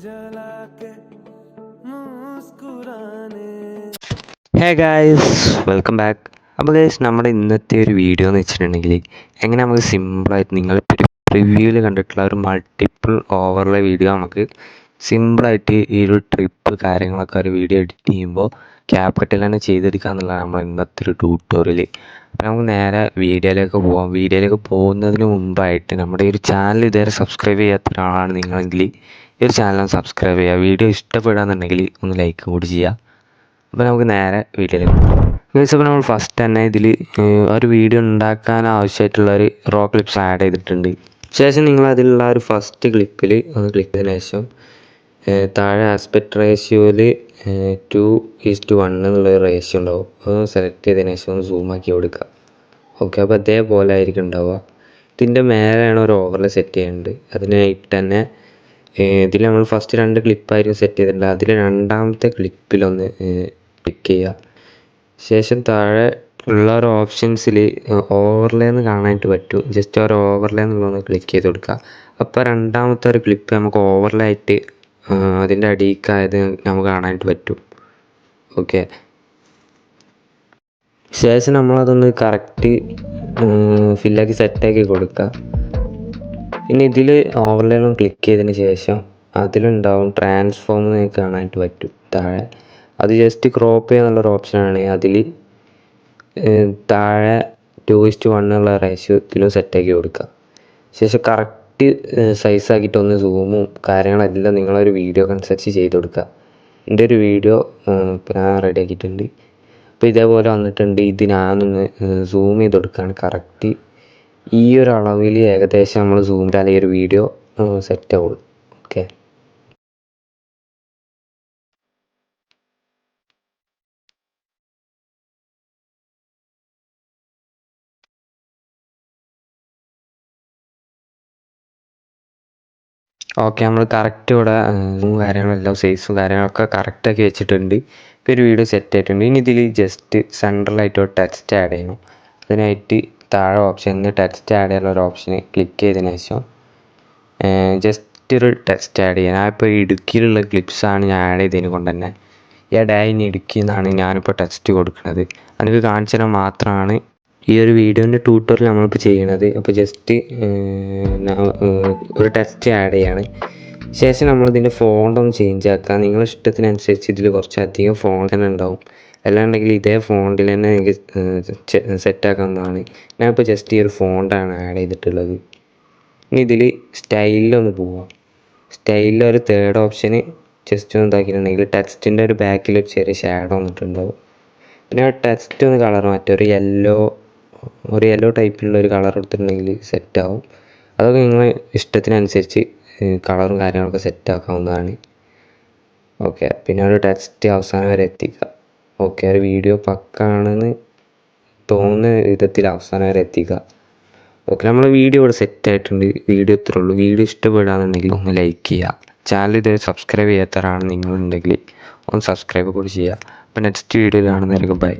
जला के मुस्कुराने ഹേ ഗായ്സ്, വെൽക്കം ബാക്ക്. അപ്പോൾ ഗൈസ്, നമ്മുടെ ഇന്നത്തെ ഒരു വീഡിയോ എന്ന് വെച്ചിട്ടുണ്ടെങ്കിൽ എങ്ങനെ നമുക്ക് സിമ്പിളായിട്ട് നിങ്ങളിപ്പോൾ ഒരു റിവ്യൂവിൽ കണ്ടിട്ടുള്ള ഒരു മൾട്ടിപ്പിൾ ഓവർലേ വീഡിയോ നമുക്ക് സിമ്പിളായിട്ട് ഈ ഒരു ട്രിപ്പ് കാര്യങ്ങളൊക്കെ ഒരു വീഡിയോ എഡിറ്റ് ചെയ്യുമ്പോൾ ക്യാപ്കട്ടിൽ തന്നെ ചെയ്തെടുക്കുക എന്നുള്ളതാണ് നമ്മൾ ഇന്നത്തെ ഒരു ട്യൂട്ടോറിയൽ. അപ്പോൾ നമുക്ക് നേരെ വീഡിയോയിലേക്ക് പോകാം. വീഡിയോയിലേക്ക് പോകുന്നതിന് മുമ്പായിട്ട് നമ്മുടെ ഈ ഒരു ചാനൽ ഇതുവരെ സബ്സ്ക്രൈബ് ചെയ്യാത്ത ഒരാളാണ് നിങ്ങളെങ്കിൽ ഈ ഒരു ചാനൽ സബ്സ്ക്രൈബ് ചെയ്യുക. വീഡിയോ ഇഷ്ടപ്പെടുകയാണെന്നുണ്ടെങ്കിൽ ഒന്ന് ലൈക്ക് കൂടി ചെയ്യുക. അപ്പോൾ നമുക്ക് നേരെ വീഡിയോയിലേക്ക് പോകാം. അപ്പോൾ നമ്മൾ ഫസ്റ്റ് തന്നെ ഇതിൽ ഒരു വീഡിയോ ഉണ്ടാക്കാൻ ആവശ്യമായിട്ടുള്ളൊരു റോ ക്ലിപ്സ് ആഡ് ചെയ്തിട്ടുണ്ട്. ശേഷം നിങ്ങൾ അതിലുള്ള ഒരു ഫസ്റ്റ് ക്ലിപ്പിൽ ഒന്ന് ക്ലിക്ക് ചെയ്തതിന് ശേഷം താഴെ ആസ്പെക്ട് റേഷ്യോയിൽ 2:1 എന്നുള്ളൊരു റേഷ്യോ ഉണ്ടാവും. അത് സെലക്ട് ചെയ്തതിന് ശേഷം ഒന്ന് സൂമാക്കി കൊടുക്കുക. ഓക്കെ, അപ്പോൾ അതേപോലെ ആയിരിക്കും ഉണ്ടാവുക. ഇതിൻ്റെ മേലെയാണ് ഒരു ഓവർലേ സെറ്റ് ചെയ്യേണ്ടത്. അതിനായിട്ട് തന്നെ ഇതിൽ നമ്മൾ ഫസ്റ്റ് 2 ക്ലിപ്പായിരിക്കും സെറ്റ് ചെയ്തിട്ടുണ്ട്. അതിൽ രണ്ടാമത്തെ ക്ലിപ്പിലൊന്ന് ക്ലിക്ക് ചെയ്യുക. ശേഷം താഴെ ഉള്ള ഒരു ഓപ്ഷൻസിൽ ഓവർലേ എന്ന് കാണാനായിട്ട് പറ്റും. ജസ്റ്റ് ഒരു ഓവർലേ എന്നുള്ളതൊന്ന് ക്ലിക്ക് ചെയ്ത് കൊടുക്കുക. അപ്പോൾ രണ്ടാമത്തെ ഒരു ക്ലിപ്പ് നമുക്ക് ഓവർലേ ആയിട്ട് അതിൻ്റെ അടിയിക്കായത് നമുക്ക് കാണാനായിട്ട് പറ്റും. ഓക്കെ, ശേഷം നമ്മളതൊന്ന് കറക്റ്റ് ഫില്ലാക്കി സെറ്റാക്കി കൊടുക്കുക. പിന്നെ ഇതിൽ ഓവർലേ ഒന്ന് ക്ലിക്ക് ചെയ്തതിന് ശേഷം അതിലുണ്ടാവും ട്രാൻസ്ഫോം എന്ന് കാണാനായിട്ട് പറ്റും താഴെ. അത് ജസ്റ്റ് ക്രോപ്പ് ചെയ്യാന്നുള്ളൊരു ഓപ്ഷനാണ്. അതിൽ താഴെ 2:1 എന്നുള്ള റേഷ്യോത്തിലും സെറ്റാക്കി കൊടുക്കുക. ശേഷം കറക്റ്റ് സൈസാക്കിയിട്ടൊന്ന് സൂമും കാര്യങ്ങളെല്ലാം നിങ്ങളൊരു വീഡിയോ അനുസരിച്ച് ചെയ്ത് കൊടുക്കുക. എൻ്റെ ഒരു വീഡിയോ ഇപ്പോൾ ഞാൻ റെഡി ആക്കിയിട്ടുണ്ട്. അപ്പോൾ ഇതേപോലെ വന്നിട്ടുണ്ട്. ഇത് ഞാനൊന്ന് സൂം ചെയ്ത് കൊടുക്കുകയാണ്. കറക്റ്റ് ഈ ഒരു അളവിൽ ഏകദേശം നമ്മൾ സൂം ചെയ്താൽ ഈ ഒരു വീഡിയോ സെറ്റ് ആവുള്ളൂ. ഓക്കെ, നമ്മൾ കറക്റ്റ് ഇവിടെ കാര്യങ്ങളെല്ലാം സൈസും കാര്യങ്ങളൊക്കെ കറക്റ്റാക്കി വെച്ചിട്ടുണ്ട്. ഇപ്പോൾ ഒരു വീഡിയോ സെറ്റ് ആയിട്ടുണ്ട്. ഇനി ഇതിൽ ജസ്റ്റ് സെൻട്രലായിട്ട് ഒരു ടെക്സ്റ്റ് ആഡ് ചെയ്യണം. അതിനായിട്ട് താഴെ ഓപ്ഷനിൽ ടെക്സ്റ്റ് ആഡ് ചെയ്യാനുള്ള ഒരു ഓപ്ഷന് ക്ലിക്ക് ചെയ്തതിന് ശേഷം ജസ്റ്റ് ഒരു ടെക്സ്റ്റ് ആഡ് ചെയ്യാൻ. ഞാനിപ്പോൾ ഇടുക്കിയിലുള്ള ക്ലിപ്സാണ് ഞാൻ ആഡ് ചെയ്തതിന് കൊണ്ട് തന്നെ ഇൻ ഇടുക്കി എന്നാണ് ഞാനിപ്പോൾ ടെക്സ്റ്റ് കൊടുക്കുന്നത്. എനിക്ക് കാണിച്ചു തരാൻ മാത്രമാണ് ഈ ഒരു വീഡിയോൻ്റെ ട്യൂട്ടോറിയൽ നമ്മളിപ്പോൾ ചെയ്യണത്. അപ്പോൾ ജസ്റ്റ് ഒരു ടെക്സ്റ്റ് ആഡ് ചെയ്യാണ്. ശേഷം നമ്മളിതിൻ്റെ ഫോണ്ട് ഒന്ന് ചേഞ്ച് ആക്കുക. നിങ്ങളുടെ ഇഷ്ടത്തിനനുസരിച്ച് ഇതിൽ കുറച്ചധികം ഫോണ്ട് തന്നെ ഉണ്ടാവും. അല്ലാണ്ടെങ്കിൽ ഇതേ ഫോണ്ടിൽ തന്നെ നിങ്ങൾക്ക് സെറ്റാക്കാവുന്നതാണ്. ഞാനിപ്പോൾ ജസ്റ്റ് ഈ ഒരു ഫോണ്ടാണ് ആഡ് ചെയ്തിട്ടുള്ളത്. ഇനി ഇതിൽ സ്റ്റൈലിലൊന്ന് പോവാം. സ്റ്റൈലിൽ ഒരു തേർഡ് ഓപ്ഷന് ജസ്റ്റ് ഒന്ന് ഇതാക്കിയിട്ടുണ്ടെങ്കിൽ ടെക്സ്റ്റിൻ്റെ ഒരു ബാക്കിൽ ഒരു ചെറിയ ഷാഡോ വന്നിട്ടുണ്ടാവും. പിന്നെ ആ ടെക്സ്റ്റ് ഒന്ന് കളർ മാറ്റുക. ഒരു യെല്ലോ ടൈപ്പിലുള്ള ഒരു കളർ കൊടുത്തിട്ടുണ്ടെങ്കിൽ സെറ്റാവും. അതൊക്കെ നിങ്ങളെ ഇഷ്ടത്തിനനുസരിച്ച് കളറും കാര്യങ്ങളൊക്കെ സെറ്റാക്കാവുന്നതാണ്. ഓക്കെ, പിന്നെ ഒരു ടെക്സ്റ്റ് അവസാനം വരെ എത്തിക്കുക. ഓക്കെ, ഒരു വീഡിയോ പക്കാണെന്ന് തോന്നുന്ന വിധത്തിൽ അവസാനം വരെ എത്തിക്കുക. ഓക്കെ, നമ്മൾ വീഡിയോ ഇവിടെ സെറ്റായിട്ടുണ്ട്. വീഡിയോ ഇത്രേ ഉള്ളൂ. വീഡിയോ ഇഷ്ടപ്പെടുകയാണെന്നുണ്ടെങ്കിൽ ഒന്ന് ലൈക്ക് ചെയ്യുക. ചാനൽ ഇതുവരെ സബ്സ്ക്രൈബ് ചെയ്യാത്തവരാണ് നിങ്ങളുണ്ടെങ്കിൽ ഒന്ന് സബ്സ്ക്രൈബ് കൂടി ചെയ്യുക. അപ്പോൾ നെക്സ്റ്റ് വീഡിയോയിൽ കാണുന്നവർക്ക് ബൈ.